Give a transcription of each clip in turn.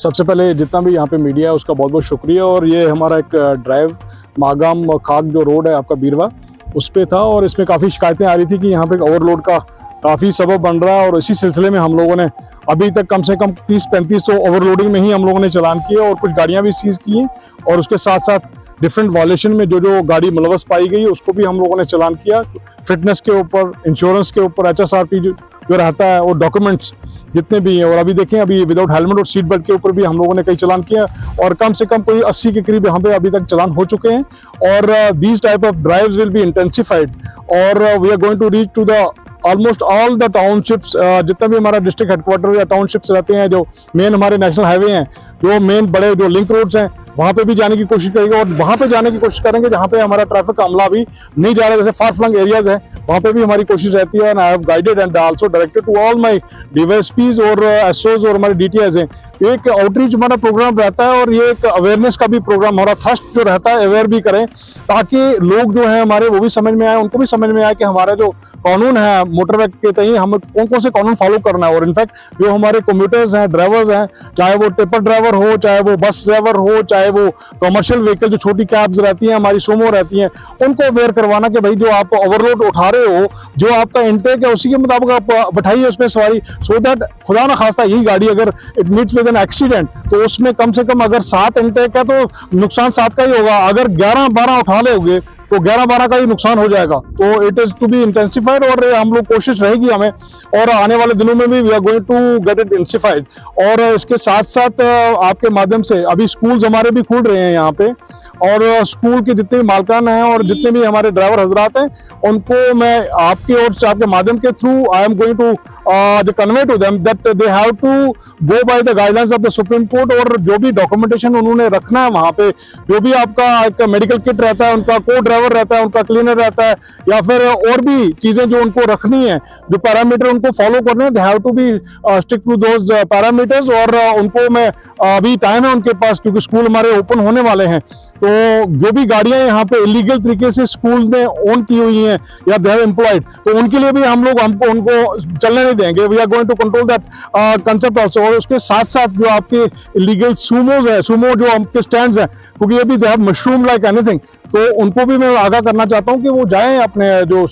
सबसे पहले जितना भी यहाँ पे मीडिया है उसका बहुत बहुत शुक्रिया। और ये हमारा एक ड्राइव मागाम खाक जो रोड है आपका बीरवा उस पे था और इसमें काफ़ी शिकायतें आ रही थी कि यहाँ पे ओवरलोड का काफ़ी सबब बन रहा है। और इसी सिलसिले में हम लोगों ने अभी तक कम से कम 30-35 तो ओवरलोडिंग में ही हम लोगों ने चालान किए और कुछ गाड़ियाँ भी सीज की हैं। और उसके साथ साथ डिफरेंट वायलेशन में जो गाड़ी मुलवस पाई गई उसको भी हम लोगों ने चालान किया। फिटनेस के ऊपर, इंश्योरेंस के ऊपर, HSRP जो रहता है और डॉक्यूमेंट्स जितने भी हैं। और अभी देखें, अभी विदाउट हेलमेट और सीट बेल्ट के ऊपर भी हम लोगों ने कई चालान किया और कम से कम कोई 80 के करीब यहाँ पे अभी तक चालान हो चुके हैं। और these type of drives will be intensified और we are going to reach to the almost all the townships. जितना भी हमारा डिस्ट्रिक्ट हेडक्वार्टर या टाउनशिप्स रहते हैं, जो मेन हमारे नेशनल हाईवे हैं, जो मेन बड़े जो लिंक रोड्स हैं, वहाँ पे भी जाने की कोशिश करेंगे। और वहाँ पे जाने की कोशिश करेंगे जहाँ पे हमारा ट्रैफिक का अमला अभी नहीं जा रहा, जैसे फार फ्लंग एरियाज हैं, वहाँ पे भी हमारी कोशिश रहती है। And I have guided and also directed to all my DYSPs और SOs और हमारे DTIs हैं। एक आउटरीच हमारा प्रोग्राम रहता है और ये एक अवेयरनेस का भी प्रोग्राम हमारा थर्स्ट जो रहता है अवेयर भी करें, ताकि लोग जो है हमारे वो भी समझ में आए, उनको भी समझ में आए कि हमारा जो कानून है मोटरवे के तहत हम कौन कौन से कानून फॉलो करना है। और इनफैक्ट जो हमारे कम्यूटर्स हैं, ड्राइवर्स हैं, चाहे वो टिपर ड्राइवर हो, चाहे वो बस ड्राइवर हो, चाहे वो कमर्शियल व्हीकल जो छोटी कैब्स रहती हैं, हमारी सोमो रहती हैं, उनको अवेयर करवाना कि भाई जो आप ओवरलोड उठा रहे हो, जो आपका इंटेक है उसी के मुताबिक आप बैठाइए उसमें सवारी, सो दैट खुदा ना खास्ता यही गाड़ी अगर it meets with an accident तो उसमें कम से कम अगर 7 इंटेक है तो नुकसान 7 का ही होगा। अगर 11-12 उठा लोगे तो 11-12 का ही नुकसान हो जाएगा। तो it is to be intensified और हम लोग कोशिश रहेगी हमें, और आने वाले दिनों में भी we are going to get it intensified. और इसके साथ साथ आपके माध्यम से अभी स्कूल्स हमारे भी खुल रहे हैं यहाँ पे, और स्कूल के जितने भी मालकान हैं और जितने भी हमारे ड्राइवर हजरात हैं, उनको मैं आपके और आपके माध्यम के through I am going to convey to them that they have to go by the guidelines of the supreme court. और जो भी डॉक्यूमेंटेशन उन्होंने रखना है वहाँ पे, जो भी आपका एक मेडिकल किट रहता है, उनका को ड्राइवर रहता है, उनका क्लीनर रहता है, या फिर और भी चीजें जो उनको रखनी है, जो पैरामीटर उनको फॉलो करने हैं, they have to be stick to those parameters. और उनको मैं अभी टाइम है उनके पास, क्योंकि स्कूल हमारे ओपन होने वाले हैं, तो जो भी गाड़ियां यहाँ पे इलीगल तरीके से स्कूल ने ओन की हुई हैं या दे हैव एम्प्लॉयड, तो उनके लिए भी हम लोग उनको चलने नहीं देंगे। We are going to control that concept also. और उसके साथ साथ जो आपके इलीगल सुमोज है, सुमो जो आपके स्टैंड्स हैं, क्योंकि ये भी they have mushroom like anything, तो उनको भी मैं आगाह करना चाहता हूँ कि वो जाएं अपने जो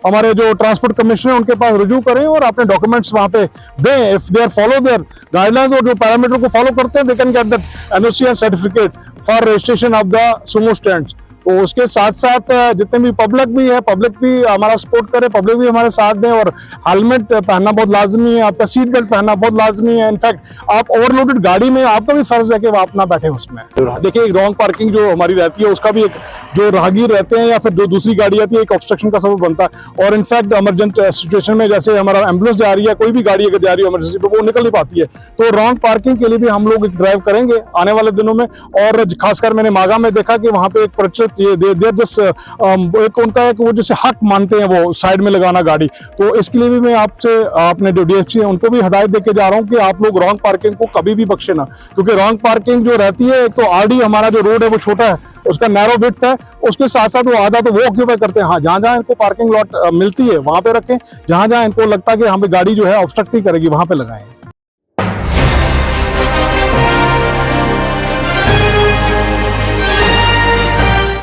हमारे जो ट्रांसपोर्ट कमिश्नर उनके पास रुजू करें और अपने डॉक्यूमेंट्स वहां पे दें। If they are follow their guidelines और जो पैरामीटर को फॉलो करते हैं, they can get that NOC and certificate for registration of the Sumo stands. तो उसके साथ साथ जितने भी पब्लिक भी है, पब्लिक भी हमारा सपोर्ट करे, पब्लिक भी हमारे साथ दें। और हेलमेट पहनना बहुत लाजमी है, आपका सीट बेल्ट पहनना बहुत लाजमी है। इनफैक्ट आप ओवरलोडेड गाड़ी में आपका भी फर्ज है कि आप ना बैठे उसमें। देखिए, एक रॉन्ग पार्किंग जो हमारी रहती है उसका भी एक जो राहगीर रहते हैं या फिर जो दूसरी गाड़ी आती है, एक ऑब्स्ट्रक्शन का सबब बनता है। और इनफैक्ट इमरजेंट सिचुएशन में जैसे हमारा एम्बुलेंस जा रही है, कोई भी गाड़ी अगर जा रही है इमरजेंसी पे, वो निकल नहीं पाती है, तो रॉन्ग पार्किंग के लिए भी हम लोग एक ड्राइव करेंगे आने वाले दिनों में। और खासकर मैंने मागा में देखा कि वहाँ पे एक प्रतिशत एक उनका एक वो जैसे हक मानते हैं वो साइड में लगाना गाड़ी। तो इसके लिए भी मैं आपसे अपने जो DSP हैं उनको भी हिदायत देके जा रहा हूँ कि आप लोग रॉन्ग पार्किंग को कभी भी बख्शे ना, क्योंकि रॉन्ग पार्किंग जो रहती है, एक तो RD हमारा जो रोड है वो छोटा है, उसका नैरो विड्थ है, उसके साथ साथ वो आधा तो वो ऑक्यूपाई करते हैं। हाँ, जहाँ जहाँ इनको पार्किंग लॉट मिलती है वहाँ पे रखें, जहाँ जहाँ इनको लगता है कि हमें गाड़ी जो है ऑब्स्ट्रक्ट ही करेगी वहाँ पे लगाएं।